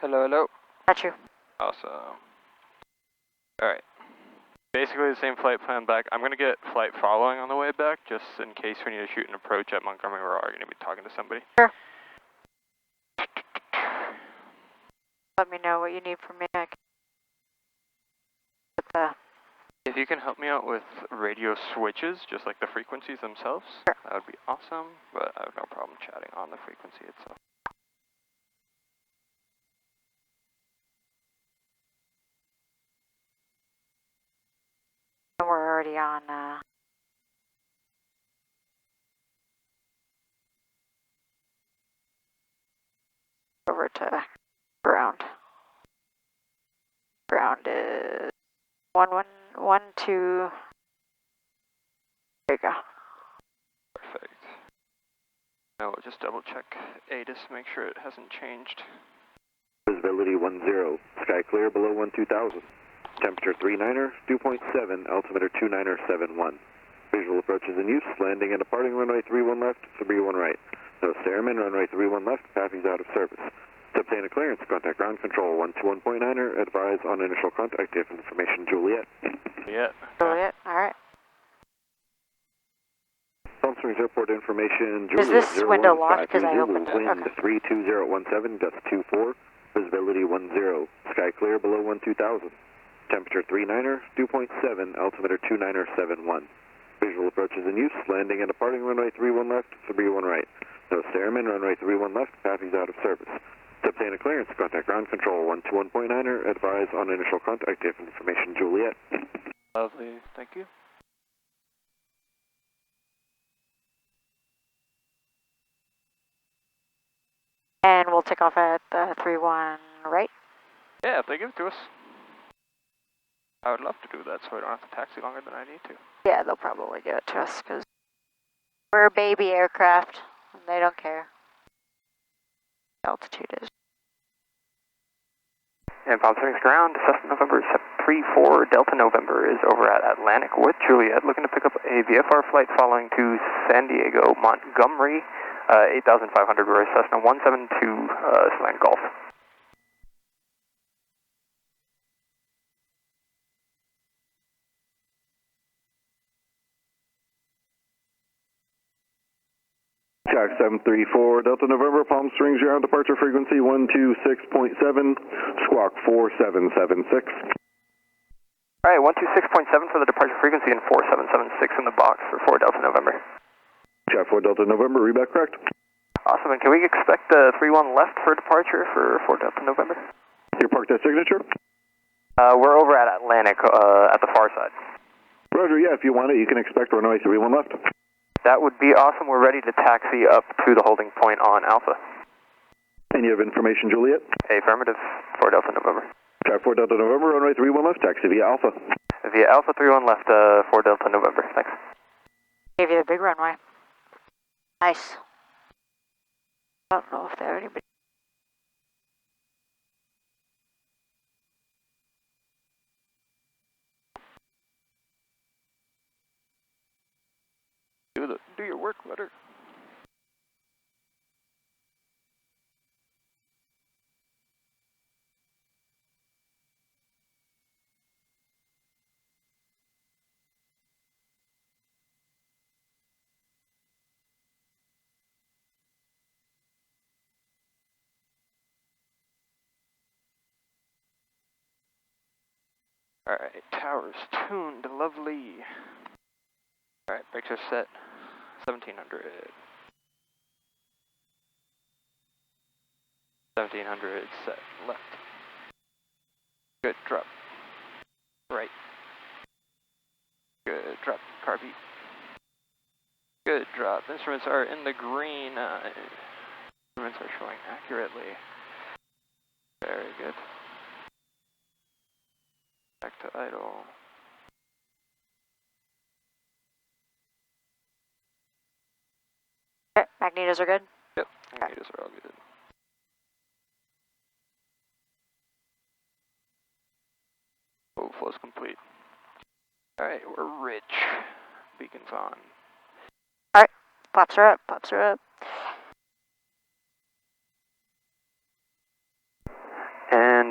Hello, hello. Got you. Awesome. Alright. Basically the same flight plan back. I'm going to get flight following on the way back, just in case we need to shoot an approach at Montgomery. We're already going to be talking to somebody. Sure. Let me know what you need from me. I can get the... If you can help me out with radio switches, just like the frequencies themselves, sure. That would be awesome, but I have no problem chatting on the frequency itself. We're already on, over to ground. Ground is 1112. There you go. Perfect. Now we'll just double check ATIS, make sure it hasn't changed. Visibility 10, sky clear below 12,000. Temperature 39er, dew point 7, altimeter 29er 71. Visual approaches in use, landing and departing runway 31 left, 31 right. No stairman, runway 31 left, passing's out of service. To obtain a clearance, contact ground control 121.9er, advise on initial contact if information Juliet. Juliet. Juliet, alright. Palm Springs Airport information, Juliet. Is this window locked? Because I Zulu, opened it. wind Okay. 32017, gust 24, visibility 10, sky clear below 12,000. Temperature 39er, dew point 7, altimeter 29er 71. Visual approaches in use, landing and departing runway 31 left, 31 right. No stairman, runway 31 left, passing's out of service. To obtain a clearance, contact ground control 121.9er, advise on initial contact if information Juliet. Lovely, thank you. And we'll take off at 31 right? Yeah, if they give it to us. I would love to do that so I don't have to taxi longer than I need to. Yeah, they'll probably give it to us because we're a baby aircraft and they don't care. Altitude is. And Palm Springs ground, Cessna November 34 Delta November is over at Atlantic with Juliet, looking to pick up a VFR flight following to San Diego Montgomery, 8,500 Roy Cessna 172 Slant Golf. Jack 734 Delta November, Palm Springs ground, departure frequency 126.7, squawk 4776. All right, 126.7 for the departure frequency and 4776 in the box for 4 Delta November. Jack 4 Delta November, readback correct. Awesome, and can we expect the 31 left for departure for 4 Delta November? You're parked at signature? We're over at Atlantic at the far side. Roger, yeah, if you want it, you can expect runway 31 left. That would be awesome. We're ready to taxi up to the holding point on Alpha. And you have information, Juliet? Affirmative, 4 Delta November. Jack 4 Delta November, runway 31 left, taxi via Alpha. Via Alpha 31 left, 4 Delta November. Thanks. Gave you the big runway. Nice. I don't know if they have anybody. Do your work better. Alright, towers tuned, lovely. Alright, brakes are set. 1700. 1700 set left. Good drop. Right. Good drop. Car beat. Good drop. Instruments are in the green. Instruments are showing accurately. Very good. Back to idle. Okay, magnetos are good? Yep, magnetos are all good. Overflow's complete. Alright, we're rich. Beacons on. Alright, flaps are up, flaps are up.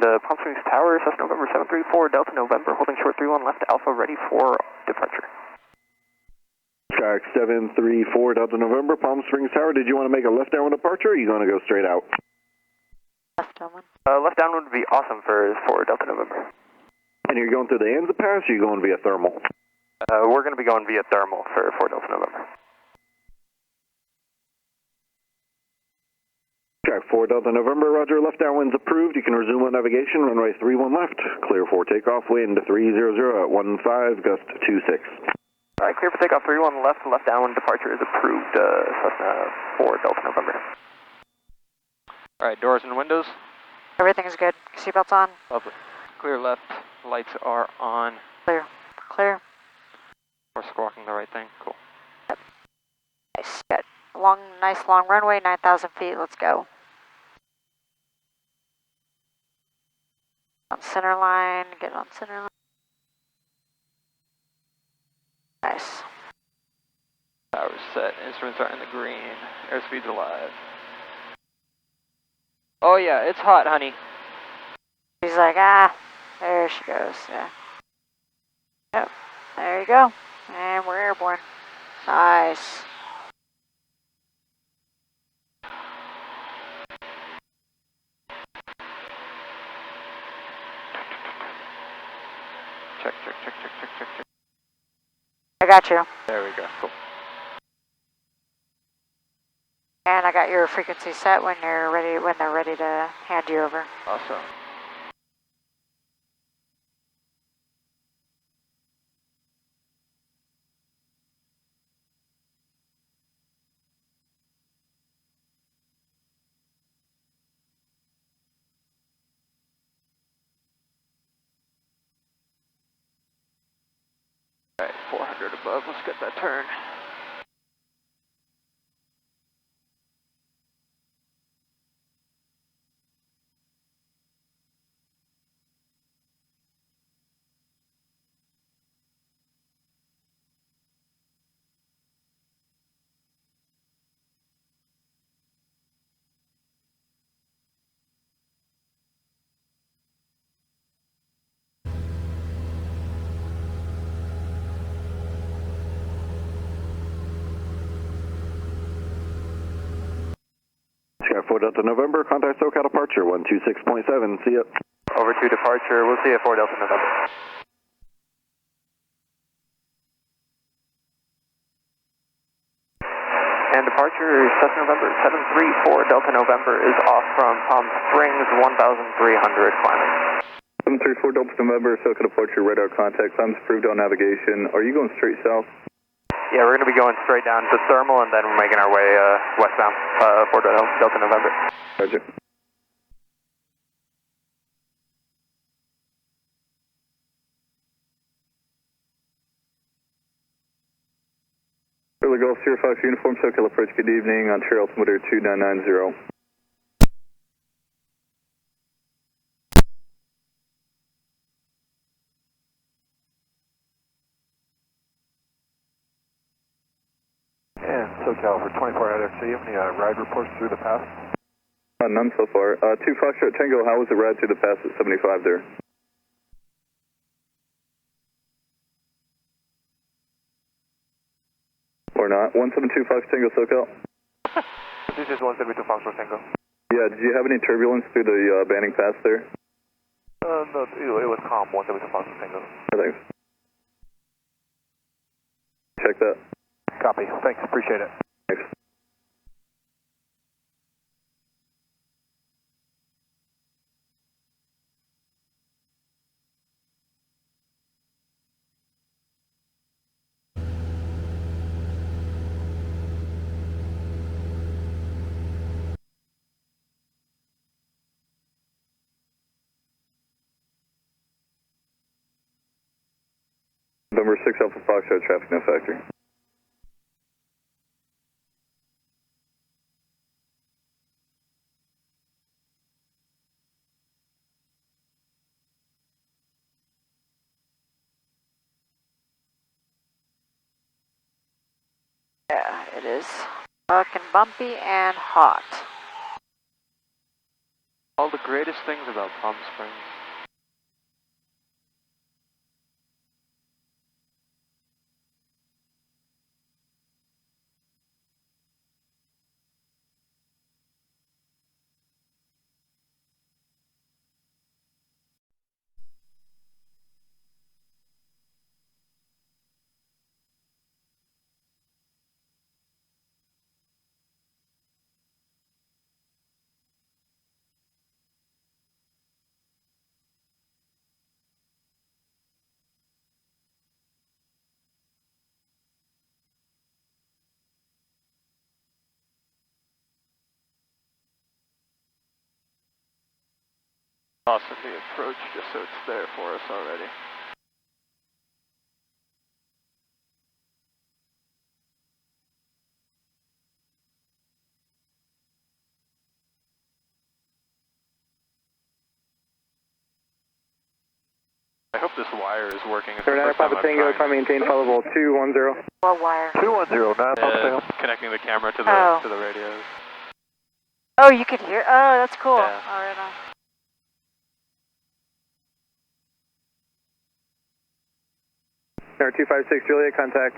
and Palm Springs Tower, Cessna November 734, Delta November, holding short 31 left, Alpha ready for departure. Skyx 734 Delta November, Palm Springs Tower, did you want to make a left downwind departure or are you going to go straight out? Left downwind. Left downwind would be awesome for Delta November. And you're going through the Anza Pass or are you going via thermal? We're going to be going via thermal for Delta November. Skyx 4 Delta November, roger, left downwind's approved, you can resume on navigation, runway 31 left, clear for takeoff, wind 300 at 15, gust 26. Alright, clear for takeoff 31 left, left downwind departure is approved, Cessna 4 Delta November. Alright, doors and windows. Everything's good. Seatbelts on. Lovely. Clear left, lights are on. Clear. Clear. We're squawking the right thing, cool. Nice. Good. Nice long runway, 9,000 feet. Let's go. On center line. Get on center line. Nice. Power's set, instruments are in the green, airspeed's alive. Oh yeah, it's hot, honey. She's like, there she goes. Yeah. Yep. There you go. And we're airborne. Nice. Check. I got you. There we go, cool. And I got your frequency set when they're ready to hand you over. Awesome. Alright, 400 above, let's get that turn. Sky 4 Delta November, contact SoCal departure 126.7, see ya. Over to departure, we'll see you at 4 Delta November. And departure, Cessna November 734 Delta November is off from Palm Springs, 1,300 climbing. 734 Delta November, SoCal departure, radar contact, climbs approved on navigation. Are you going straight south? Yeah, we're going to be going straight down to thermal and then we're making our way westbound for Delta November. Roger. Early Golf Sierra 5 uniform, SoCal approach, good evening, Ontario altimeter 2990. And SoCal for 24 out FC, you have any ride reports through the pass? None so far. 2 Foxtrot Tango, how was the ride through the pass at 75 there? Or not? 172 Fox Tango, SoCal? This is 172 Foxtrot Tango. Yeah, did you have any turbulence through the banding pass there? No, it was calm, 172 Foxtrot Tango. Thanks. Check that. Copy, thanks, appreciate it. Thanks. November 6 Alpha Foxtrot, traffic no factory. Yeah, it is fucking bumpy and hot. All the greatest things about Palm Springs. Possibly approach just so it's there for us already. I hope this wire is working. It's the first time I've Tango, tried. maintain level 210. What wire? 210, 9 Papa Tango. Connecting the camera to the radios. Oh, you could hear. Oh, that's cool. Yeah. All right. Air 256 Juliet, contact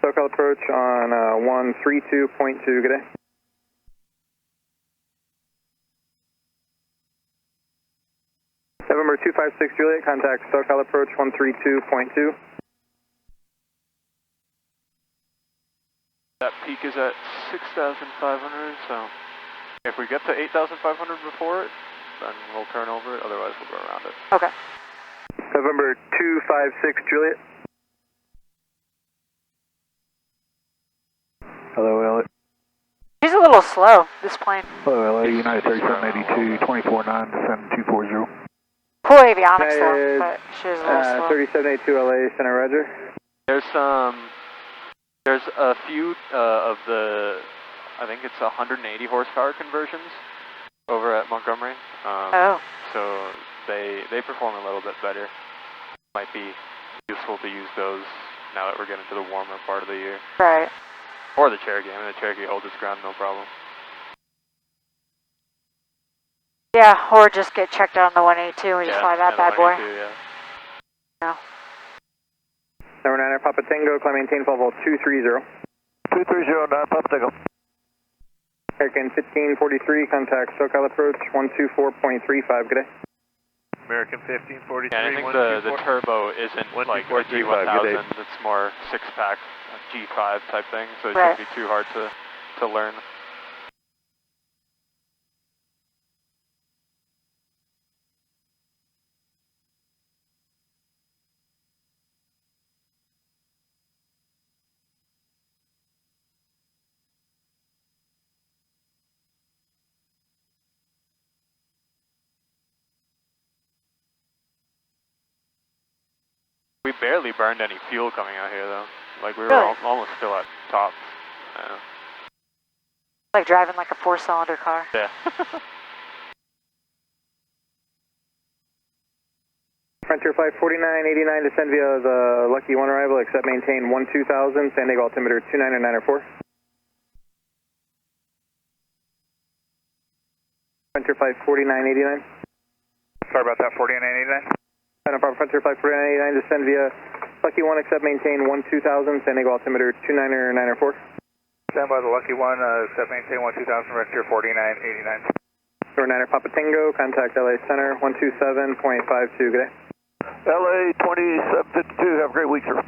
SoCal approach on 132.2, good day. November 256 Juliet, contact SoCal approach 132.2. That peak is at 6,500, so if we get to 8,500 before it, then we'll turn over it, otherwise we'll go around it. Okay. November 256 Juliet. Hello, Elliot. She's a little slow, this plane. Hello, LA, United 3782, 249, descend 240. Cool avionics though, but she's a little slow. 3782 LA, Center Roger. There's a few of the, I think it's 180 horsepower conversions over at Montgomery. So they perform a little bit better. Might be useful to use those now that we're getting to the warmer part of the year. Right. Or the Cherokee. I mean, the Cherokee holds its ground, no problem. Yeah, or just get checked out on the 182 and just fly that bad boy. Yeah. No. Number 9 Air Papa Tango, climb maintain level 230. 230, 9 Papa Tango. American 1543, contact SoCal approach 124.35, good day. American 1543, Yeah, I think the turbo isn't like a G1000, it's more 6-pack G5 type thing, so it shouldn't be too hard to learn. We barely burned any fuel coming out here though. Like we were almost still at top. Like driving like a 4-cylinder car. Yeah. Frontier Flight 4989, descend via the Lucky 1 arrival, accept maintain 12000, San Diego altimeter 29904. Frontier Flight 4989. Sorry about that, 4989. No problem, Frontier Flight 4989, descend via Lucky 1, accept maintain 12000, San Diego altimeter 29904. Stand by the Lucky 1, accept maintain 12000, Frontier 4989. Number 9 Papa Tango, contact LA Center 127.52, good day. LA 2752, have a great week, sir.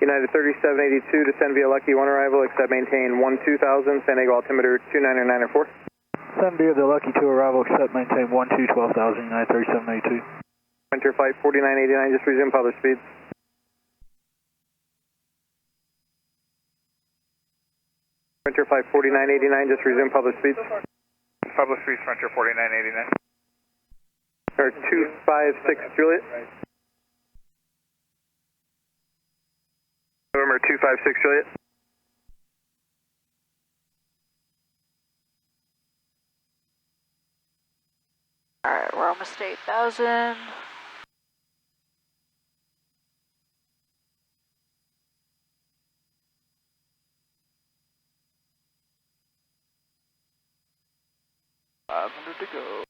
United 3782, descend via Lucky 1 arrival, accept maintain 12000, San Diego altimeter 29904. Send via the Lucky 2 arrival, accept maintain 12,000, United 3782. Frontier Flight 4989, just resume public speeds. Frontier Flight 4989, just resume public speeds. Public speeds, Frontier 4989. Or 256 Juliet. November 256 Juliet. Alright, we're almost to 8,000. 500 to go.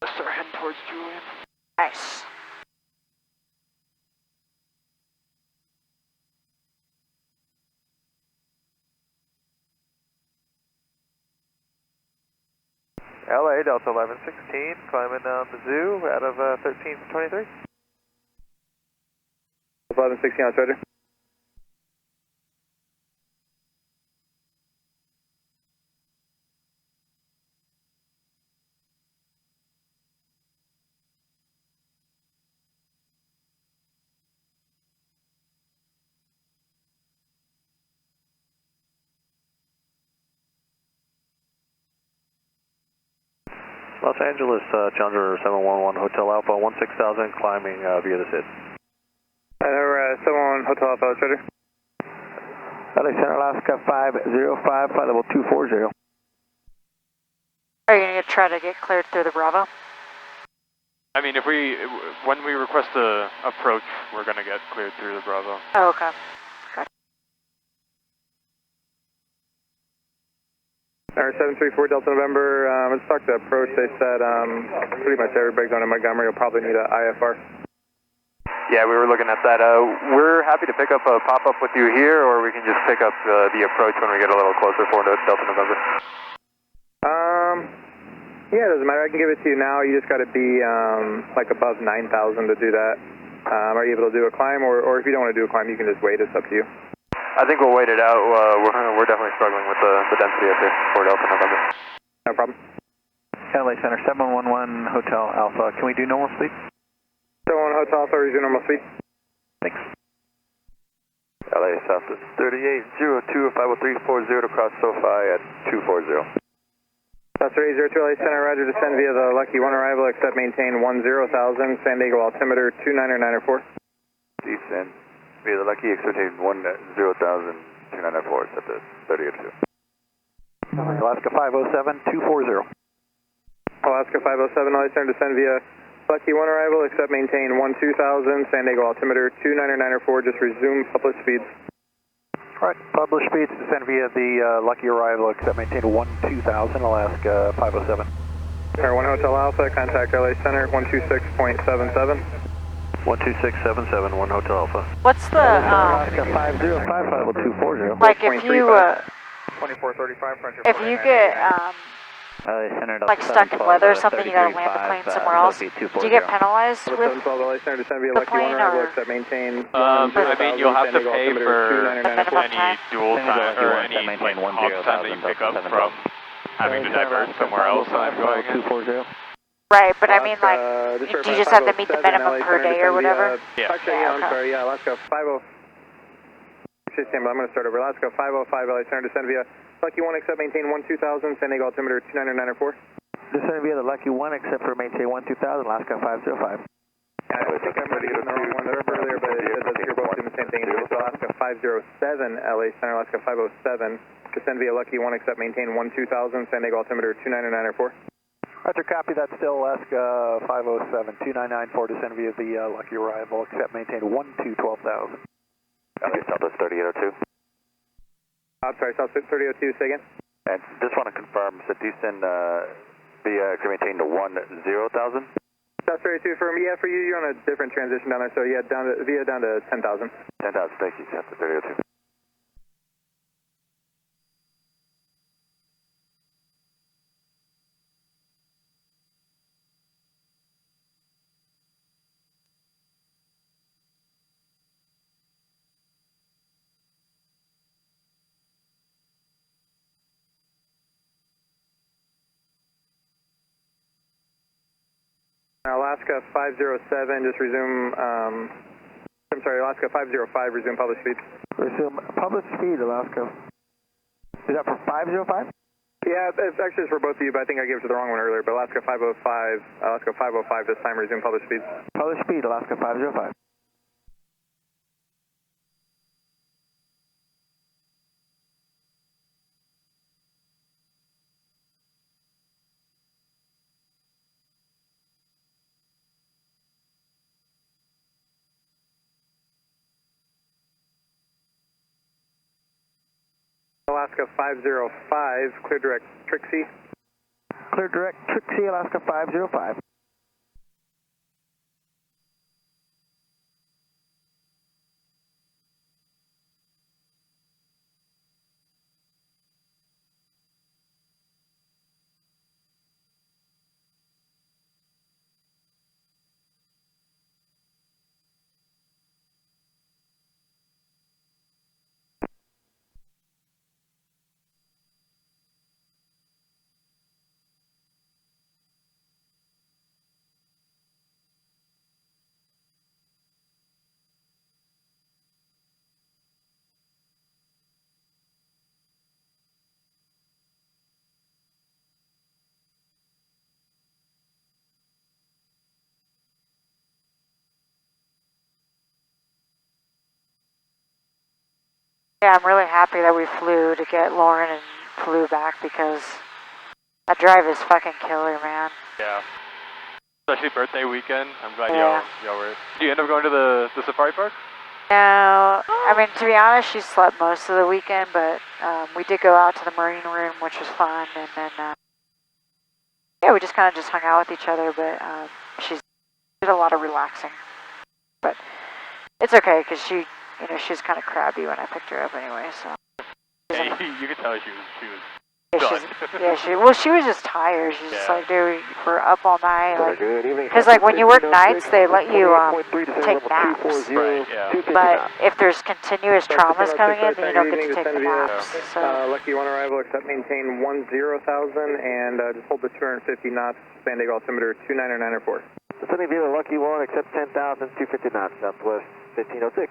Let's start heading towards Julian. Nice. LA, Delta 1116, climbing down the zoo out of 1323. 1116 on Roger. Los Angeles, Challenger 711, Hotel Alpha, 16,000, climbing via the SID. We're 71 Hotel Alpha, Roger. LA Center, Alaska 505, flight level 240. Are you going to try to get cleared through the Bravo? I mean, when we request a approach, we're gonna get cleared through the Bravo. Oh, okay. Our 734 Delta November, let's talk to approach. They said pretty much everybody going to Montgomery will probably need a IFR. Yeah, we were looking at that. We're happy to pick up a pop-up with you here, or we can just pick up the approach when we get a little closer for Delta November. Yeah, it doesn't matter. I can give it to you now. You just got to be like above 9,000 to do that. Are you able to do a climb, or if you don't want to do a climb, you can just wait. It's up to you. I think we'll wait it out. We're definitely struggling with the density up here for Delta November. No problem. LA Center 711, Hotel Alpha, can we do normal speed? 71 Hotel Alpha, resume normal speed. Thanks. LA Southwest 3802, 50340 to cross SoFi at 240. South 3802 LA Center, roger, descend via the Lucky 1 arrival, except maintain 10,000, San Diego altimeter 29904. Descend via the Lucky, expectation 10,000, 2904, set to 3802. Alaska 507, 240. Alaska 507 LA Center, descend via Lucky 1 arrival, except maintain 12,000, San Diego altimeter 29904, just resume published speeds. Alright, published speeds, descend via the Lucky arrival, except maintain 12,000, Alaska 507. Air 1 Hotel Alpha, contact LA Center, 126.77. 12677, 1 Hotel Alpha. What's the, Alaska 505, flight level 240. like if you, 2435, frontier if you get, like stuck in weather or something, you gotta land the plane somewhere else, do you get penalized with 712 LA Center, descend via the Lucky 1 plane, arrival, or? except maintain I mean, you'll have to San Diego pay altimeter for 29904. any dual time or any like hop time that you pick up from having to divert somewhere else when I'm going in. Right, but I mean, like, do you just have to meet the minimum per day or whatever? Yeah. Actually, Yeah, I'm okay. sorry, yeah, Alaska 50. I'm going to start over. Alaska 505 LA Center, descend via Lucky 1, except maintain 12,000, San Diego altimeter 29904. Descend via the Lucky 1, except for maintain 12,000, Alaska 505. I think I'm ready to get the wrong one earlier, but it says you're both doing the same thing. So Alaska 507 LA Center, Alaska 507, descend via Lucky 1, except maintain 12,000, San Diego altimeter 29904. Roger, copy. That's still Alaska 507, 2994, descend via the Lucky arrival, except maintain 12,000. LA Southwest 3802. I'm sorry, South 3002, say again? And just want to confirm, so descend via, maintain to 10,000? South 32 for me, yeah, for you, you're on a different transition down there, so yeah, down to 10,000. 10,000, thank you, South 3802. Alaska 507, just resume, I'm sorry, Alaska 505, resume published speed. Resume published speed, Alaska. Is that for 505? Yeah, it's actually for both of you, but I think I gave it to the wrong one earlier, but Alaska 505 this time, resume published speed. Published speed, Alaska 505. Alaska 505, clear direct Trixie. Clear direct Trixie, Alaska 505. Yeah, I'm really happy that we flew to get Lauren and flew back because that drive is fucking killer, man. Yeah. Especially birthday weekend. I'm glad Yeah. y'all were. Did you end up going to the safari park? No, I mean, to be honest, she slept most of the weekend, but we did go out to the marine room, which was fun, and then, yeah, we just kind of just hung out with each other, but she did a lot of relaxing. But it's okay, because she, you know, she's kind of crabby when I picked her up anyway, so. Yeah, you could tell she was Yeah, she was just tired. She's just like, dude, we're up all night, like, Good evening. because like when you work nights, they let you take naps. Right, yeah. But if there's continuous traumas coming in, then you don't get to take the naps. So Lucky 1 arrival, accept maintain 10,000 and just hold the 250 knots, San Diego altimeter 29904. Descending via Lucky 1, accept 10,000, 250 knots, southwest 1506.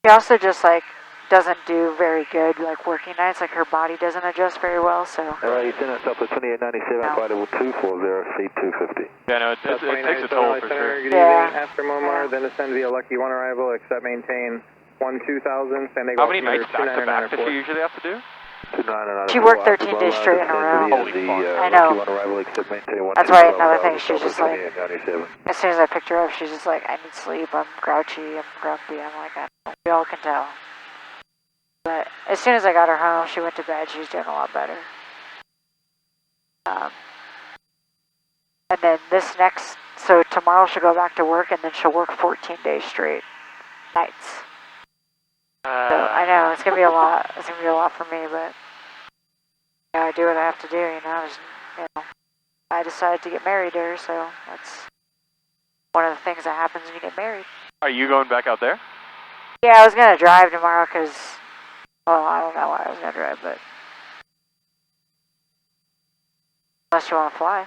she also just like doesn't do very good like working nights. Like her body doesn't adjust very well. So. Alright, Lieutenant Southwest 2897, flight level 240, feet 250. Yeah, no, it takes a toll for sure. Good Yeah. evening, after Momar, then descend via Lucky 1 arrival, accept maintain 12,000, San Diego How many altimeter nights back to back does 29904. she usually have to do? She worked 13 days straight in a row. Holy fuck. I know. That's why another thing, she's just like, as soon as I picked her up, she's just like, I need sleep, I'm grouchy, I'm grumpy. I'm like, I know, we all can tell. But as soon as I got her home, she went to bed, she was doing a lot better. And then so tomorrow she'll go back to work, and then she'll work 14 days straight, nights. So I know, it's going to be a lot, it's going to be a lot for me, but you know, I do what I have to do, you know, I decided to get married to her, so that's one of the things that happens when you get married. Are you going back out there? Yeah, I was going to drive tomorrow because, well, I don't know why I was going to drive, but unless you want to fly.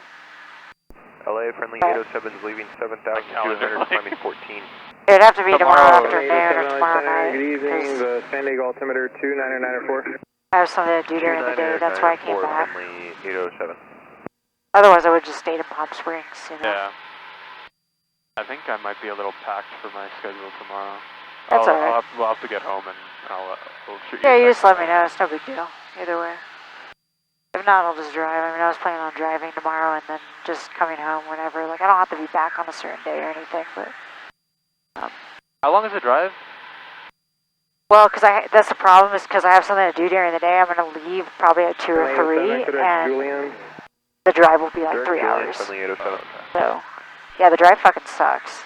LA, friendly 807 is leaving 7,200, climbing 14. It'd have to be tomorrow Tomorrow. afternoon or tomorrow night. Good evening, 'cause the San Diego altimeter 29904. I have something to do during the day, that's why I came back. Friendly 807. Otherwise, I would just stay in Palm Springs, you know. Yeah. I think I might be a little packed for my schedule tomorrow. That's alright. We'll have to get home and I'll shoot you. Yeah, a you text. just let me know, it's no big deal, either way. If not, I'll just drive. I mean, I was planning on driving tomorrow and then just coming home whenever. Like, I don't have to be back on a certain day or anything, but... How long is the drive? Well, that's the problem, is because I have something to do during the day. I'm going to leave probably at 2 or 3, and the drive will be like 3 hours. Friendly 807. So, yeah, the drive fucking sucks.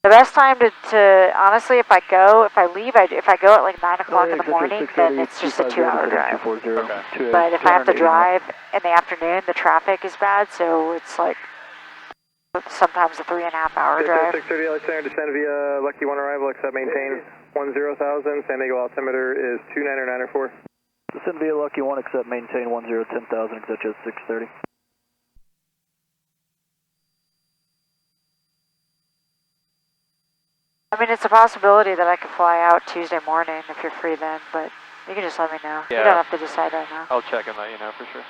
The best time to honestly, if I go at like 9 o'clock in the morning, then it's just a 2-hour drive. Okay. But if I have to drive in the afternoon, the traffic is bad, so it's like sometimes a 3.5-hour drive. 630 Alexander, descend via Lucky 1 arrival, accept maintain 10,000, San Diego altimeter is 29904. Descend via Lucky 1, accept maintain 10,000, accept just 630. I mean, it's a possibility that I could fly out Tuesday morning if you're free then, but you can just let me know. Yeah. You don't have to decide right now. I'll check and let you know for sure.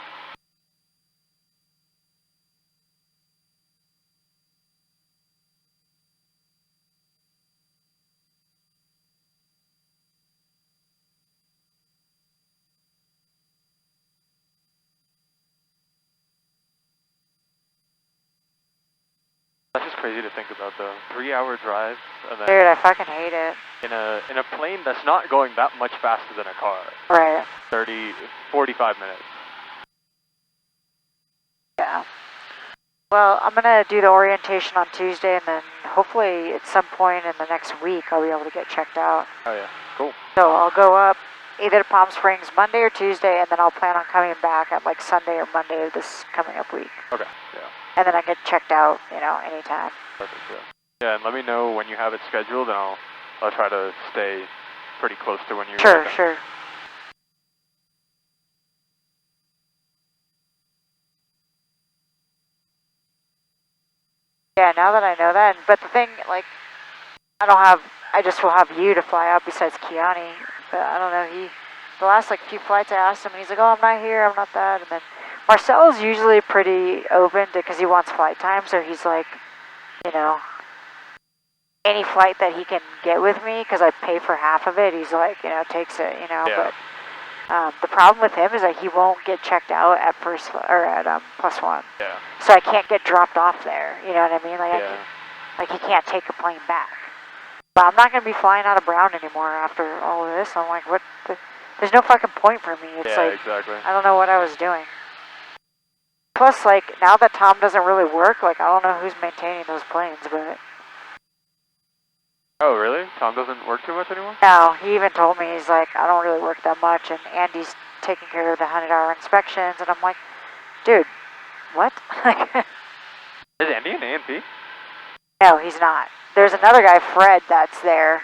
That's just crazy to think about though. 3-hour drive and then Dude, I fucking hate it. in a plane that's not going that much faster than a car. Right. 45 minutes. Yeah. Well, I'm gonna do the orientation on Tuesday, and then hopefully at some point in the next week I'll be able to get checked out. Oh yeah, cool. So I'll go up either to Palm Springs Monday or Tuesday, and then I'll plan on coming back at like Sunday or Monday of this coming up week. Okay, yeah. And then I get checked out, you know, anytime. Perfect, yeah. Yeah, and let me know when you have it scheduled, and I'll try to stay pretty close to when you. Sure, sure. Yeah, now that I know that, but the thing, like, I just will have you to fly out besides Kiani, but I don't know, the last like few flights I asked him, and he's like, oh, I'm not here, I'm not that, and then Marcel's usually pretty open because he wants flight time, so he's like, you know, any flight that he can get with me, because I pay for half of it, he's like, you know, takes it, you know, yeah. But the problem with him is that he won't get checked out at first, or at +1. Yeah. So I can't get dropped off there, you know what I mean? Like, yeah. he can't take a plane back. But I'm not going to be flying out of Brown anymore after all of this. I'm like, what? There's no fucking point for me. It's yeah, like, exactly. I don't know what I was doing. Plus, like, now that Tom doesn't really work, like, I don't know who's maintaining those planes, but... Oh, really? Tom doesn't work too much anymore? No, he even told me, he's like, I don't really work that much, and Andy's taking care of the 100-hour inspections, and I'm like, dude, what? Is Andy an A&P? No, he's not. There's another guy, Fred, that's there.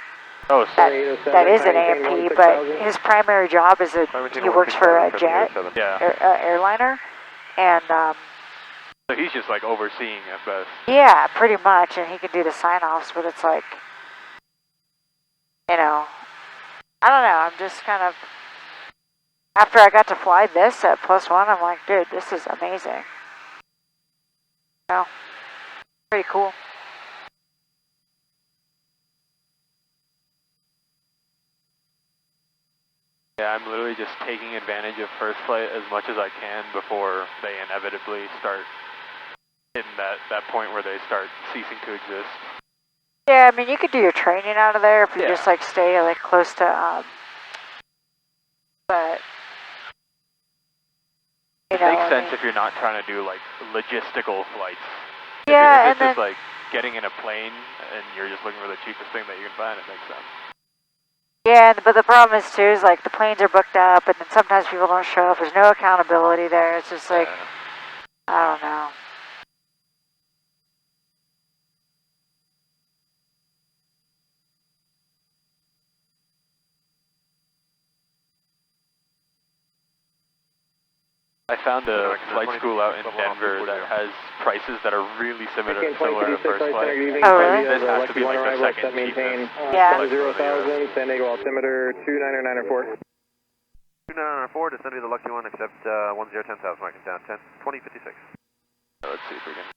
Oh, that is an A&P, but his primary job is he works for a jet, airliner, and so he's just like overseeing at best. Yeah, pretty much, and he can do the sign-offs, but it's like, you know, I don't know, I'm just kind of, after I got to fly this at +1, I'm like, dude, this is amazing. You know, pretty cool. Yeah, I'm literally just taking advantage of first flight as much as I can before they inevitably start hitting that point where they start ceasing to exist. Yeah, I mean, you could do your training out of there if you just like stay like close to, but it makes sense if you're not trying to do like logistical flights. Yeah, if it's just like getting in a plane and you're just looking for the cheapest thing that you can find, it makes sense. Yeah, but the problem is too, is like the planes are booked up, and then sometimes people don't show up. There's no accountability there. It's just like, I don't know. I found a flight school out in Denver that has prices that are really similar to first flight. Oh, really? This has to be like the second cheapest. Yeah. 10,000, San Diego altimeter 29904. 29904, descend to the lucky one, accept 1010,000, marking down 10, 2056. Let's see if we can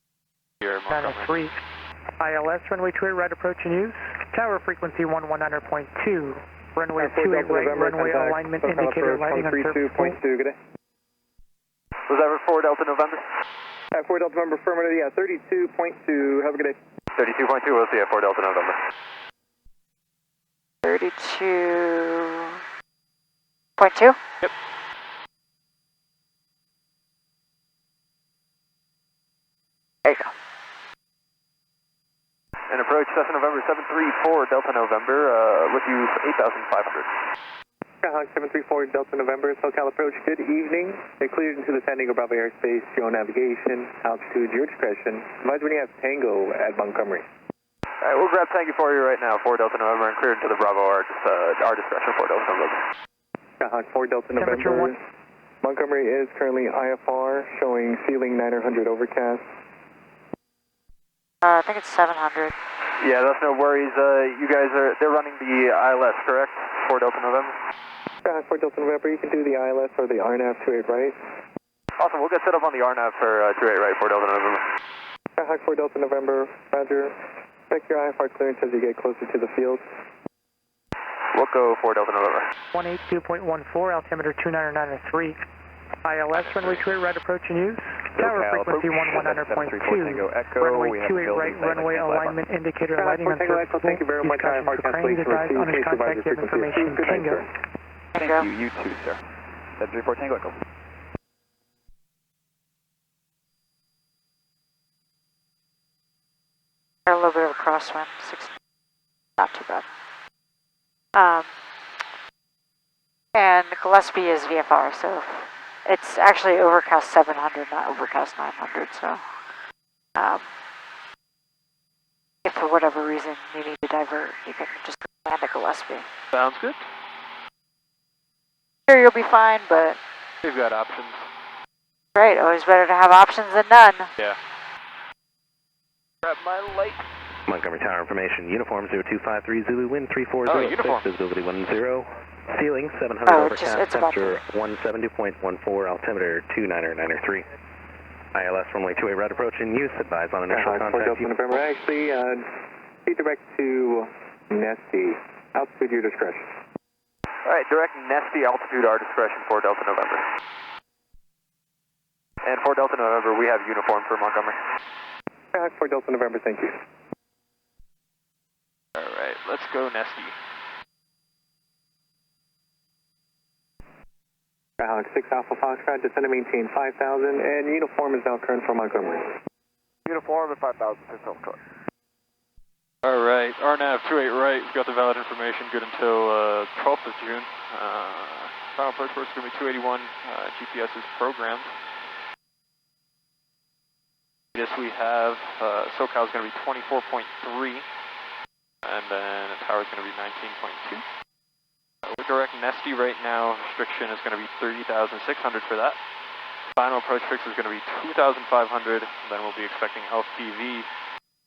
hear Montgomery. 903, ILS, runway 28 right approach and use, tower frequency 119.2, runway 28 right, runway alignment indicator lighting on surface. 32.2, good day. Was that for 4 Delta November? 4 Delta November, affirmative, yeah, 32.2, have a good day. 32.2 was the 4 Delta November. 32.2? Yep. There you go. And approach Cessna November 734 Delta November, with you 8,500. Skyhawk 734 Delta November, SoCal approach, good evening. They cleared into the San Diego Bravo airspace, your navigation, altitude, your discretion. Advise when you have Tango at Montgomery. Alright, we'll grab Tango for you right now, 4 Delta November, and clear into the Bravo, our discretion, 4 Delta November. Skyhawk 4 Delta November. Montgomery is currently IFR, showing ceiling 900 overcast. I think it's 700. Yeah, that's no worries. You guys they're running the ILS, correct? 4 Delta November? 4 Delta November, you can do the ILS or the RNAV 28 right. Awesome, we'll get set up on the RNAV for 28 right, 4 Delta November. Skyhawk 4 Delta November, roger. Check your IFR clearance as you get closer to the field. We'll go 4 Delta November. 182.14, altimeter 2993. ILS, runway 28 right, approach and use. Tower frequency 1100.2. Runway 28 right, runway alignment indicator lighting unsearchable. Thank you very much. IFR cancellation advised on his contact give information. Tango. Thank you, you too, sir. 734 Tango Echo. A little bit of a crosswind, 16, not too bad. And Gillespie is VFR, so it's actually overcast 700, not overcast 900, so if for whatever reason you need to divert, you can just land at Gillespie. Sounds good. Sure, you'll be fine, but... We've got options. Right, always better to have options than none. Yeah. Grab my light. Montgomery Tower information, uniform 0253 Zulu, wind 340, uniform. visibility 10, ceiling 700 overcast, temperature 170.14, altimeter 2993. ILS runway 28 right approach in use, advise on initial contact. November, actually, be direct to Nesty, altitude your discretion. Alright, direct Nesty, altitude our discretion, 4 Delta November. And 4 Delta November, we have uniform for Montgomery. 4 Delta November, thank you. Alright, let's go Nesty. Alex 6 Alpha Foxtrot, descend and maintain 5,000, and uniform is now current for Montgomery. Uniform at 5,000, 6 Alpha. Alright, RNAV 28 right, we've got the valid information good until 12th of June. Final approach course is going to be 281, GPS is programmed. This we have, SoCal is going to be 24.3, and then the tower is going to be 19.2. We're direct Nesty right now, restriction is going to be 30,600 for that. Final approach fix is going to be 2,500, then we'll be expecting LPV,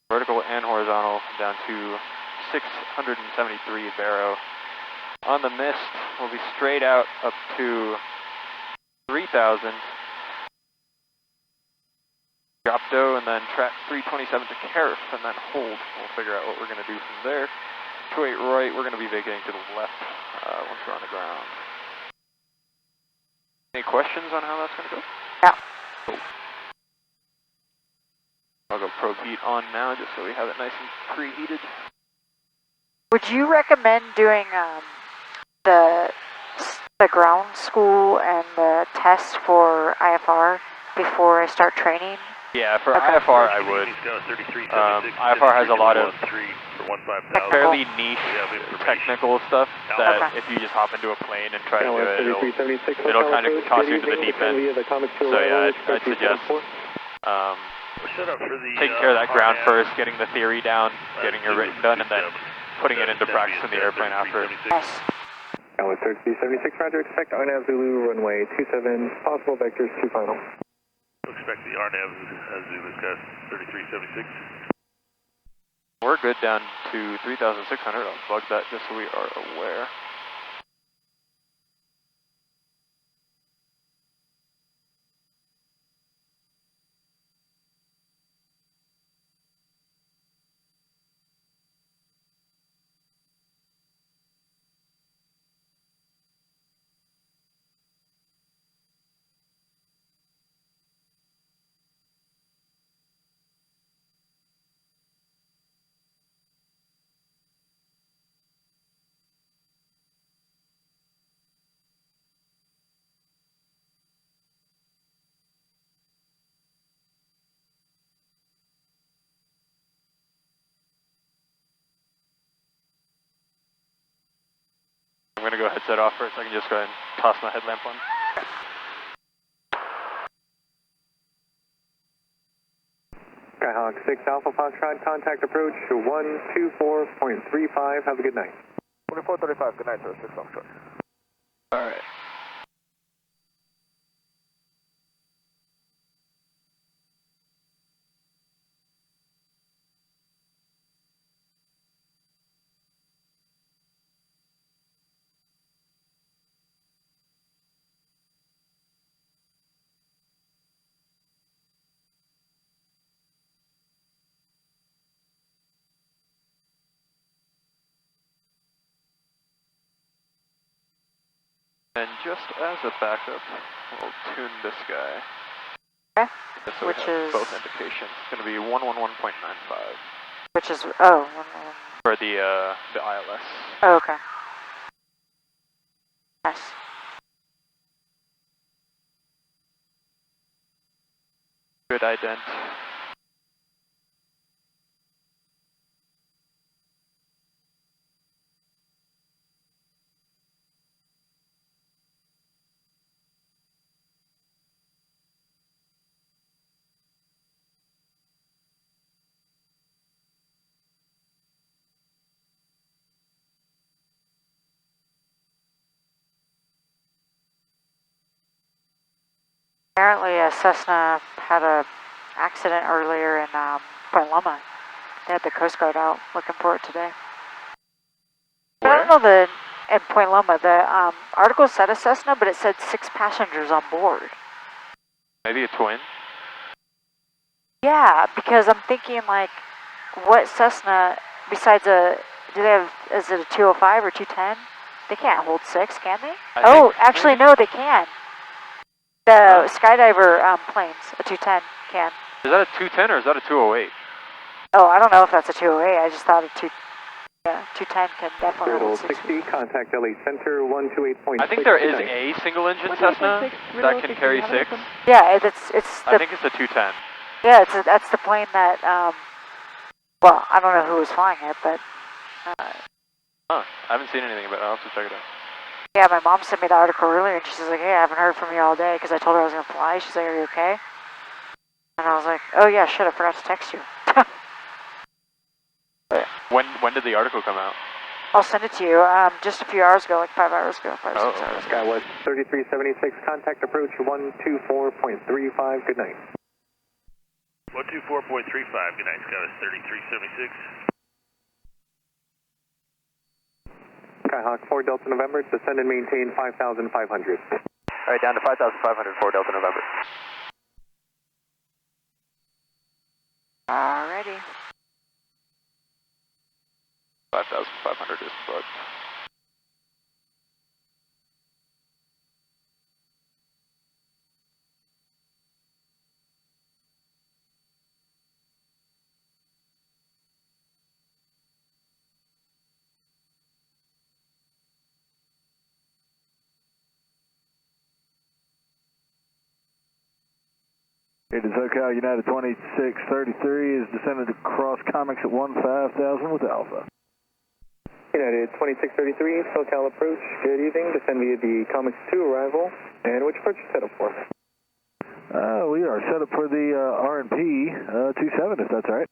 vertical and horizontal, down to 673 Vero. On the mist, we'll be straight out up to 3,000. Drop dough and then track 327 to Carif and then hold. We'll figure out what we're going to do from there. 28 right, we're going to be vacating to the left once we're on the ground. Any questions on how that's going to go? Yeah. Cool. I'll go probe heat on now just so we have it nice and preheated. Would you recommend doing the ground school and the test for IFR before I start training? Yeah, for IFR I would. IFR has a lot of fairly niche technical stuff that if you just hop into a plane and try to do it, it'll kind of toss you into the deep end. So yeah, I'd suggest taking care of that ground first, getting the theory down, getting your written done, and then putting it into practice in the airplane after. Yes. Alex 3376, roger, expect RNAV Zulu, runway 27, possible vectors, 2 final. Expect the RNAV Zulu got 3376. We're good down to 3,600. I'll bug that just so we are aware. I'm going to go ahead set off first. I can just go ahead and toss my headlamp on. Skyhawk 6 Alpha Foxtrot, contact approach 124.35. Have a good night. 2435, good night, sir. 6 Foxtrot. Alright. And just as a backup, we'll tune this guy. Okay. Just so which we have is both indications. It's going to be 111.95. Which is oh. For the ILS. Oh, okay. Nice. Good ident. Apparently a Cessna had a accident earlier in Point Loma. They had the Coast Guard out looking for it today. But I don't know in Point Loma, the article said a Cessna, but it said 6 passengers on board. Maybe a twin? Yeah, because I'm thinking like, what Cessna, besides is it a 205 or 210? They can't hold 6, can they? Actually no, they can. The skydiver planes, a 210 can. Is that a 210 or is that a 208? Oh, I don't know if that's a 208. I just thought a 210 can definitely hold 6. 60, contact LA Center 128.6. I think there is a single engine Cessna that can carry 6. Yeah, it's I think it's a 210. Yeah, that's the plane that, well, I don't know who was flying it, but... I haven't seen anything about it. I'll have to check it out. Yeah, my mom sent me the article earlier, and she's like, hey, I haven't heard from you all day, because I told her I was going to fly. She's like, are you okay? And I was like, oh yeah, shit, I forgot to text you. When did the article come out? I'll send it to you, just a few hours ago, like 5 hours ago, 5 or 6 hours ago. That was 3376, contact approach 124.35, good night. 124.35, good night, Sky was 3376. Skyhawk 4 Delta November, descend and maintain 5,500. Alright, down to 5,500 for Delta November. Alrighty. 5,500 is booked. It is SoCal United 2633 is descended across Comics at 15,000 with Alpha. United 2633, SoCal approach, good evening, descend via the Comics 2 arrival, and which approach you set up for? We are set up for the R&P 27, if that's all right.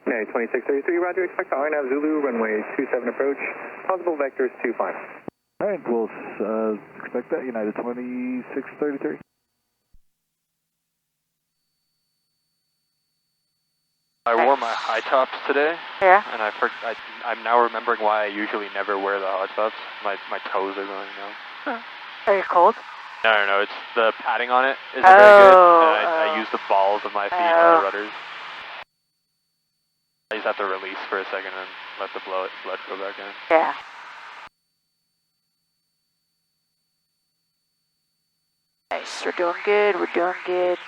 United 2633, roger, expect the RNAV Zulu, runway 27 approach, possible vectors 25. All right, we'll expect that, United 2633. I wore my high tops today. Yeah. And I'm now remembering why I usually never wear the high tops. My toes are going now. Are you cold? No, it's the padding on it isn't very good. And I use the balls of my feet on the rudders. I just have to release for a second and let the blood go back in. Yeah. Nice, we're doing good, we're doing good.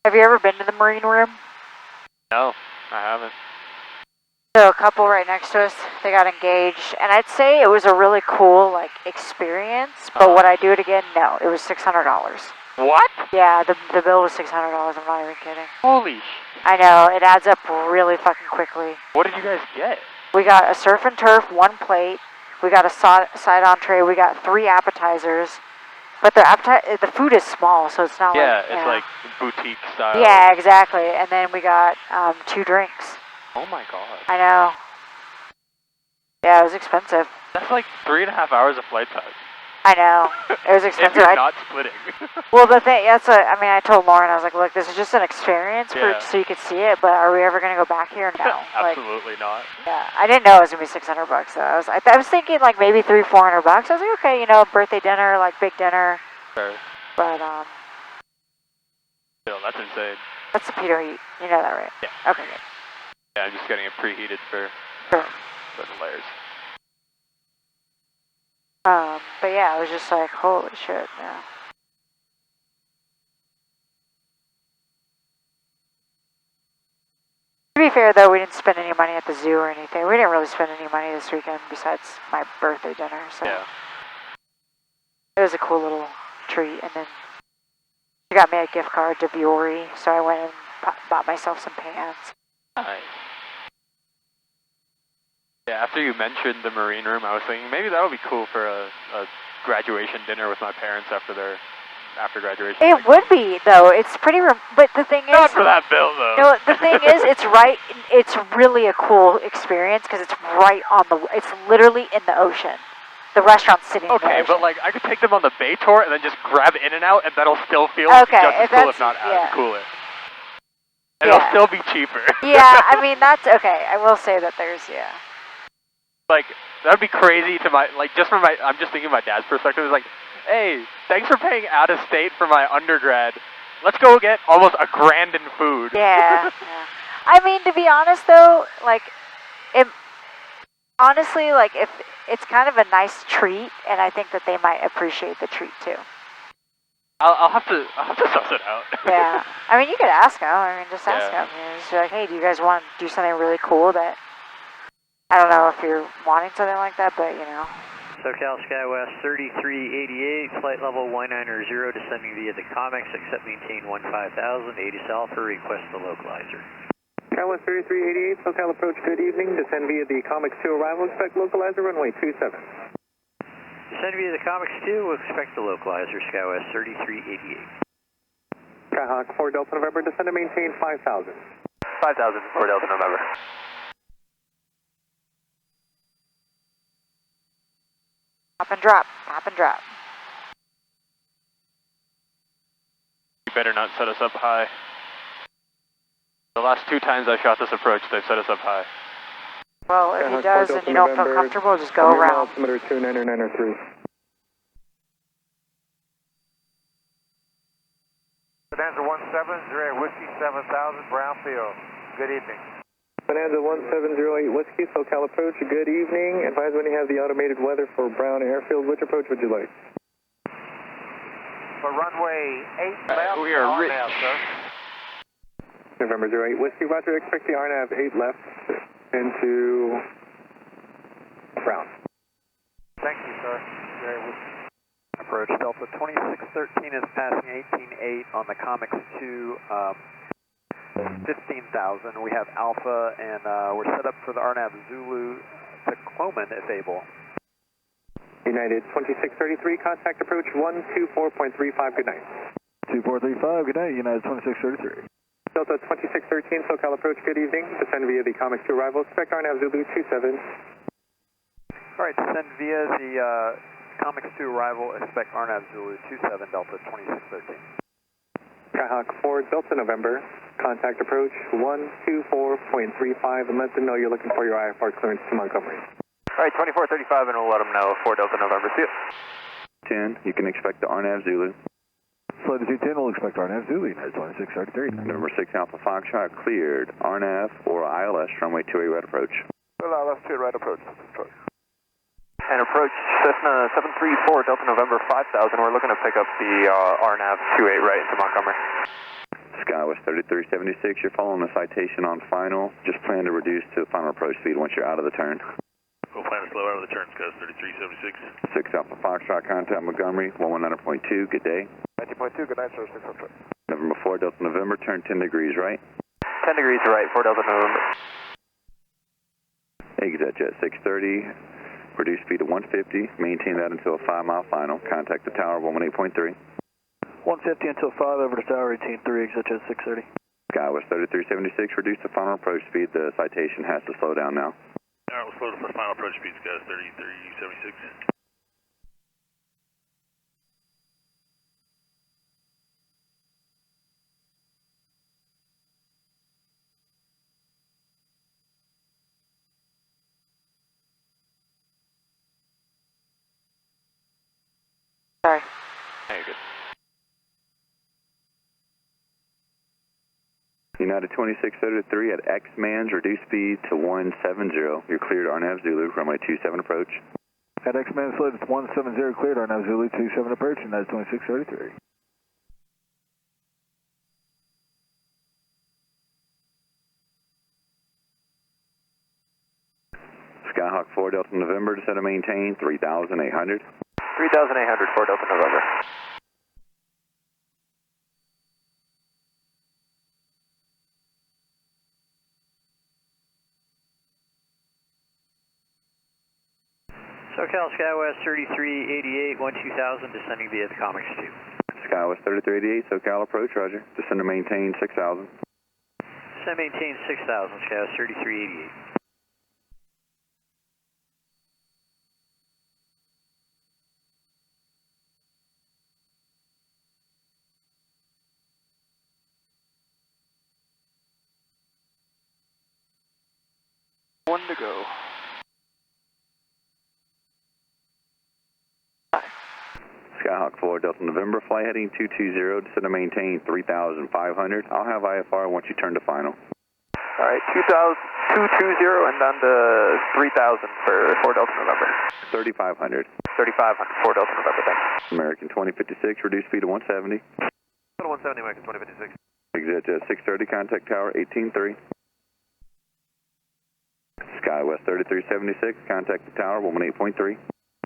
Have you ever been to the Marine Room? No, I haven't. So a couple right next to us, they got engaged, and I'd say it was a really cool experience. But would I do it again? No, it was $600. What? Yeah, the bill was $600. I'm not even kidding. Holy sh! I know, it adds up really fucking quickly. What did you guys get? We got a surf and turf, 1 plate. We got a side entree. We got 3 appetizers. But the food is small, so it's not it's like boutique style. Yeah, exactly. And then we got 2 drinks. Oh my god. I know. Yeah, it was expensive. That's like 3.5 hours of flight time. I know. It was expensive. If you're not splitting. Well, the thing, that's what, I mean, I told Lauren, I was like, look, this is just an experience so you could see it, but are we ever going to go back here? No. Absolutely not. Yeah, I didn't know it was going to be $600 though. I was thinking like maybe $300-400. I was like, okay, you know, birthday dinner, like big dinner. Sure. But, Still, that's insane. that's the pitot heat. You know that, right? Yeah. Okay, good. Yeah, I'm just getting it preheated for certain layers. But yeah, I was just like, holy shit, yeah. To be fair though, we didn't spend any money at the zoo or anything. We didn't really spend any money this weekend besides my birthday dinner, so. Yeah. It was a cool little treat, and then she got me a gift card to Viore, so I went and bought myself some pants. Nice. Yeah, after you mentioned the marine room, I was thinking maybe that would be cool for a graduation dinner with my parents after graduation. It would be, though. It's pretty, but the thing is... Not for that bill, though. No, the thing is, it's really a cool experience, because it's right on it's literally in the ocean. The restaurant's sitting in the ocean. Okay, but like, I could take them on the bay tour and then just grab In-N-Out, and that'll still feel just as cool, if not as cooler. And it'll still be cheaper. Yeah, I mean, that's okay. I will say that there's, Like, that would be crazy to I'm just thinking of my dad's perspective. It's like, hey, thanks for paying out of state for my undergrad. Let's go get almost $1,000 in food. Yeah. I mean, to be honest though, like, honestly, like, if it's kind of a nice treat, and I think that they might appreciate the treat too. I'll have to suss it out. Yeah. I mean, you could ask them. I mean, just ask them. You know, just be like, hey, do you guys want to do something really cool that, I don't know if you're wanting something like that, but you know. SoCal SkyWest 3388, flight level 190, descending via the Comics, accept maintain 15,000, 80 Alpha, request the localizer. SkyWest 3388, SoCal approach, good evening, descend via the Comics 2 arrival, expect localizer, runway 27. Descend via the Comics 2, we'll expect the localizer, SkyWest 3388. Skyhawk 4 Delta November, descend and maintain 5,000. 5,000 for Delta November. Hop and drop, hop and drop. You better not set us up high. The last 2 times I shot this approach, they've set us up high. Well, if he does and you don't feel comfortable, just go around. Altimeter 29903. Bonanza 1708 Whiskey 7000 Brownfield. Good evening. Bonanza 1708 Whiskey, SoCal approach, good evening. Advise when you have the automated weather for Brown Airfield. Which approach would you like? For runway 8 left. We are rich. Now, sir. November 08 Whiskey, Roger, expect the RNAV 8 left into Brown. Thank you, sir. Very well. Approach Delta 2613 is passing 18.8 on the Comics 2, 15,000. We have Alpha, and we're set up for the RNAV Zulu to Cloman if able. United 2633, contact approach 124.35, good night. 2435, good night, United 2633. Delta 2613, SoCal approach, good evening. Descend via the Comics 2 arrival, expect RNAV Zulu 27. Alright, descend via the Comics 2 arrival, expect RNAV Zulu 27, Delta 2613. Skyhawk 4, Delta November, contact approach 124.35, and let them know you're looking for your IFR clearance to Montgomery. Alright, 2435, and we'll let them know, 4 Delta November, see you. 10, you can expect the RNAV Zulu. Flight 210 will expect RNAV Zulu, United 2633. November 6 Alpha Foxtrot cleared. RNAV or ILS, runway 28 right approach. Well, let's do right approach. And approach Cessna 734 Delta November 5000, we're looking to pick up the RNAV 28 right into Montgomery. SkyWest 3376, you're following the citation on final. Just plan to reduce to final approach speed once you're out of the turn. We'll plan to slow out of the turn, SkyWest 3376. 6 Alpha Foxtrot, contact Montgomery, 119.2, good day. 19.2, good night, sir, 6 Foxtrot. November 4 Delta November, turn 10 degrees right. 10 degrees to right, 4 Delta November. ExitJet 630, reduce speed to 150, maintain that until a 5-mile final. Contact the tower, 118.3. 150 until 5, over to tower 18.3, ExitJet 630. SkyWest 3376, reduce the final approach speed. The citation has to slow down now. Alright, we'll slow the final approach speed, SkyWest 3376. Hey, good. United 2633 at X-Mans, reduce speed to 170. You're cleared RNAV Zulu, runway 27 approach. At X-Man slid, it's 170 cleared, RNAV Zulu 27 approach, United 2633. Skyhawk 4 Delta November, descend and maintain 3,800. 3,800 for Delta November. SoCal Skywest 3388, 12000, descending via the Comics 2. Skywest 3388, SoCal approach, roger. Descend and maintain 6,000. Descend maintain 6000, Skywest 3388. One to go. Skyhawk 4 Delta November, flight heading 220, descend and maintain 3,500. I'll have IFR once you turn to final. Alright, 220 and down to 3,000 for Delta November. 3,500. 3,500 for Delta November, thanks. American 2056, reduce speed to 170. 170, American 2056. Exit 630, contact tower 18-3. Skywest 3376, contact the tower 118.3.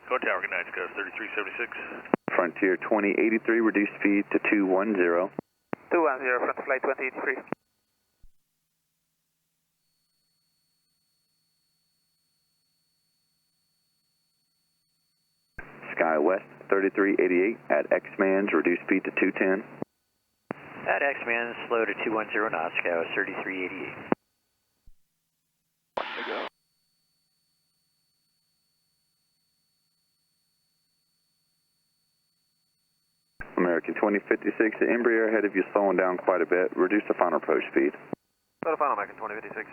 Go tower, good night, Skywest 3376. Frontier 2083, reduce speed to 210. 210, front flight 2083. Skywest 3388 at X-Mans, reduce speed to 210. At X-Man, slow to 210 knots, Skywest 3388. One to go. American 2056, the Embraer ahead of you slowing down quite a bit. Reduce the final approach speed. Go to final, American 2056.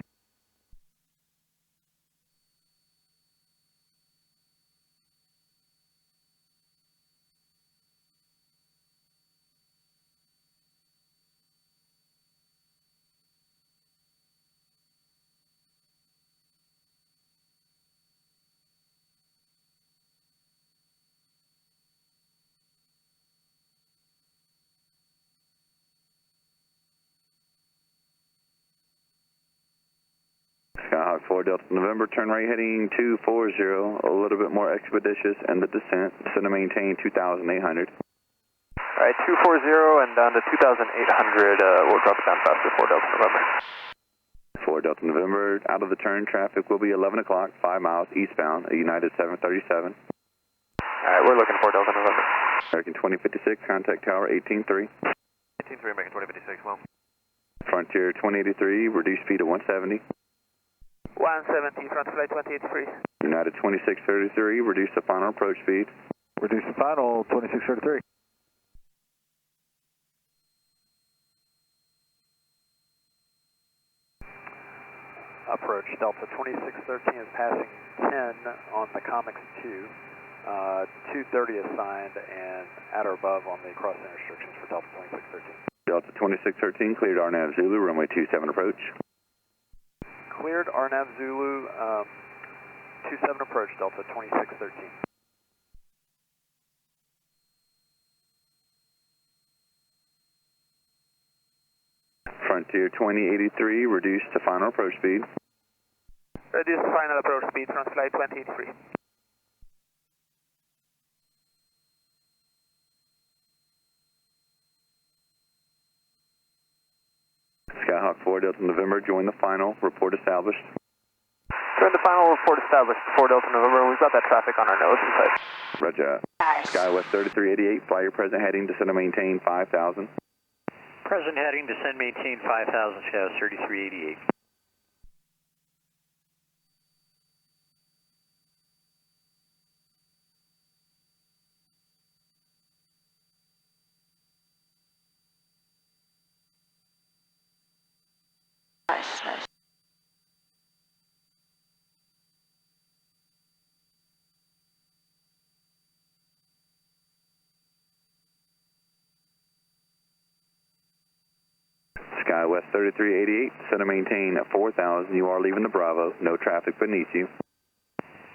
Skyhawk 4 Delta November, turn right heading 240, a little bit more expeditious in the descent. Descend to maintain 2,800. Alright, 240 and down to 2,800, we'll drop it down faster for Delta November. 4 Delta November, out of the turn, traffic will be 11 o'clock, 5 miles eastbound, a United 737. Alright, we're looking for Delta November. American 2056, contact tower 18-3. 18-3, American 2056, well. Frontier 2083, reduce speed to 170. 170, front flight 283. United 2633, reduce the final approach speed. Reduce the final, 2633. Approach, Delta 2613 is passing 10 on the Comics 2. 230 assigned and at or above on the crossing restrictions for Delta 2613. Delta 2613, cleared RNAV Zulu, runway 27 approach. Cleared RNAV Zulu, 27 approach, Delta 2613. Frontier 2083, reduce to final approach speed. Reduce final approach speed, front flight 283. Skyhawk 4 Delta November, join the final, report established. Join the final, report established for Delta November. We've got that traffic on our nose inside. Roger. Nice. Skywest 3388, fly your present heading, descend and maintain 5,000. Present heading, descend maintain 5000, Skywest 3388. Nice, nice. SkyWest 3388, center maintain at 4,000. You are leaving the Bravo. No traffic beneath you.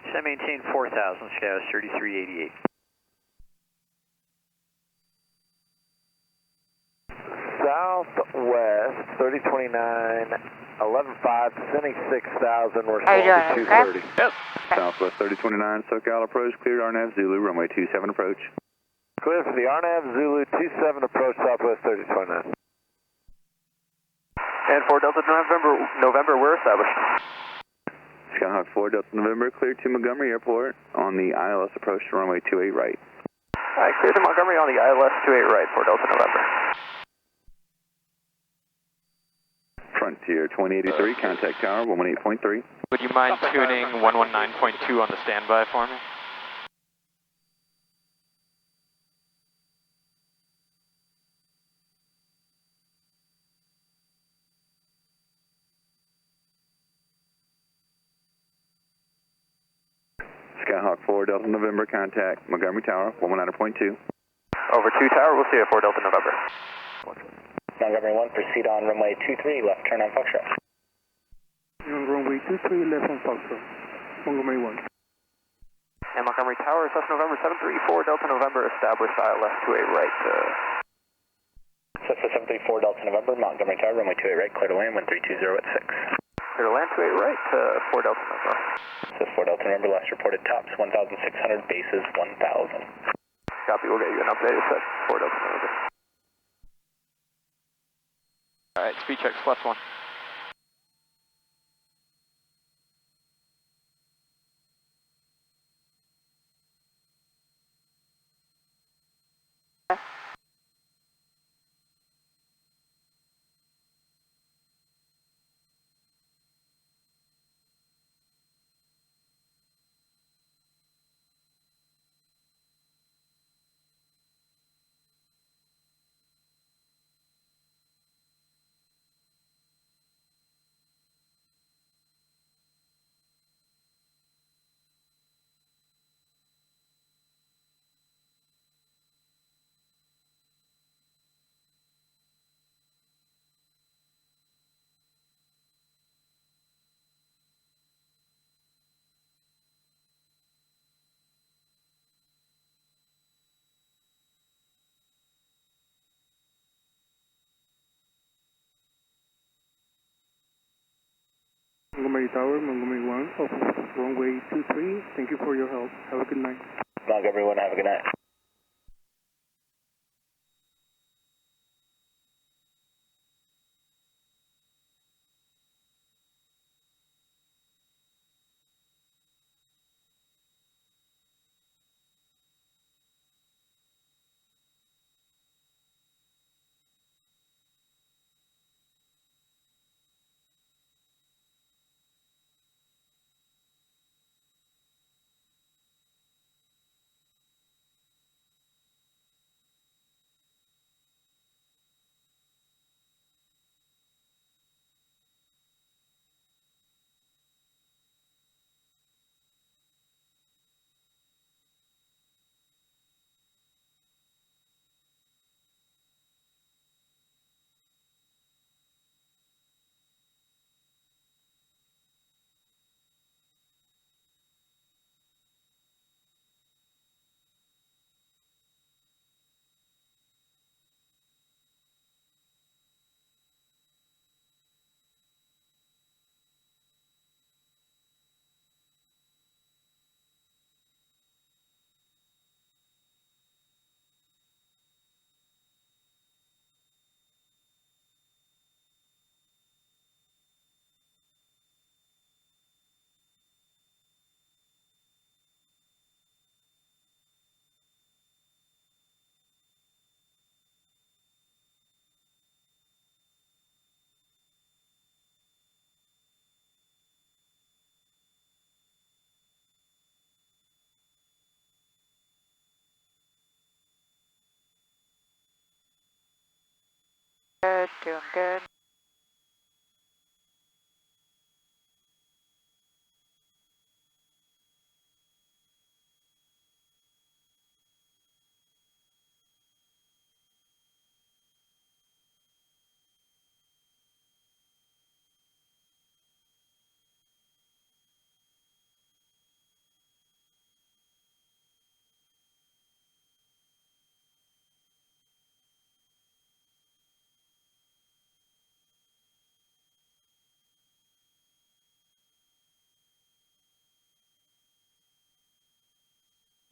Descend maintain 4,000, SkyWest 3388. Southwest 3029, 11.5, descending 6,000. We're How you slowing doing, to 230. okay? Yep. Southwest 3029, SoCal approach, cleared RNAV Zulu, runway 27 approach. Clear for the RNAV Zulu 27 approach Southwest 3029. And 4 Delta November, we're established. Skyhawk 4 Delta November, cleared to Montgomery Airport on the ILS approach to runway 28 right. Alright, clear to Montgomery on the ILS 28 right, 4 Delta November. Frontier 2083, contact tower 118.3. Would you mind tuning 119.2 on the standby for me? Skyhawk 4 Delta November, contact Montgomery Tower 119.2. Over 2 tower, we'll see you at 4 Delta November. Montgomery 1, proceed on runway 23, left turn on Foxtrot. Runway 23, left on Foxtrot. Montgomery 1. And Montgomery Tower, Cessna November 734 Delta November, established ILS 28 right. Cessna 734 Delta November, Montgomery Tower, runway 28 right, clear to land, 1320 at 6. Clear to land 28 right, 4 Delta November. This is 4 Delta November, last reported tops 1,600, bases 1,000. Copy, we'll get you an updated set, 4 Delta November. Alright, speed checks +1. Montgomery Tower, Montgomery 1, off runway 23. Thank you for your help. Have a good night. Montgomery 1, have a good night. Good, doing good.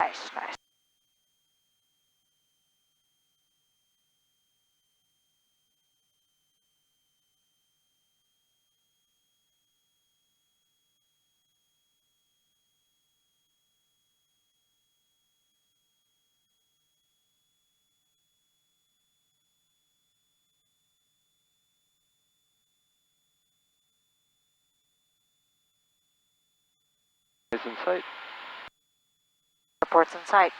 Nice, nice. Is in sight. Reports in sight.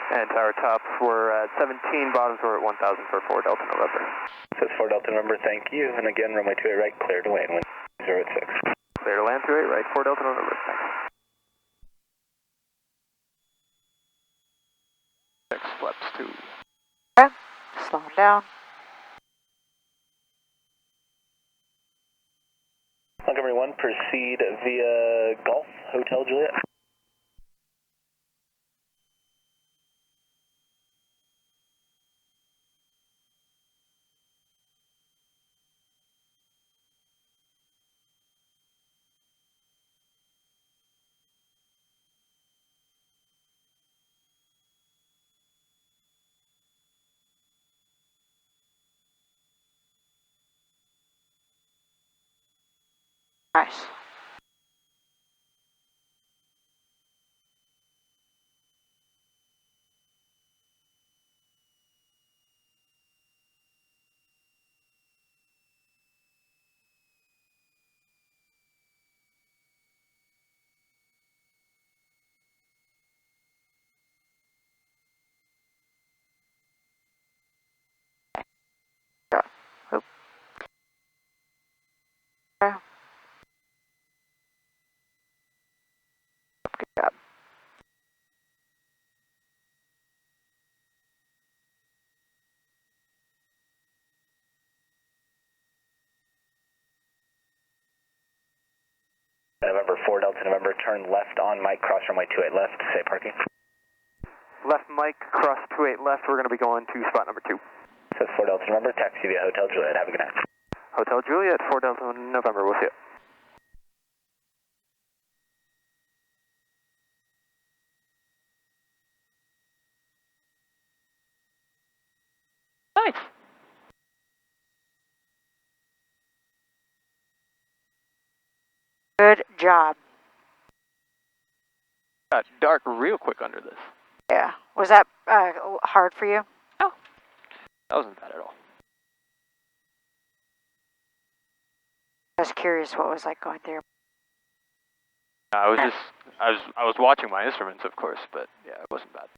And tower tops were at 17, bottoms were at 1,000 for 4 Delta November. Says 4 Delta November, thank you. And again, runway 28 right, clear to land, wind 086. Clear to land 28 right, 4 Delta November, thanks. 6 flaps 2. Okay, slow them down. Montgomery 1, proceed via Golf, Hotel Juliet. Nice. Go. Oop. Okay. Good job. November 4 Delta November, turn left on Mike, cross runway 28 left, say parking. Left Mike, cross 28 left, we're going to be going to spot number 2. Says 4 Delta November, taxi via Hotel Juliet, have a good night. Hotel Juliet, 4 Delta November, we'll see you. Nice. Good job. Got dark real quick under this. Yeah. Was that hard for you? No. That wasn't bad at all. I was curious what it was like going through. I was watching my instruments, of course, but yeah, it wasn't bad.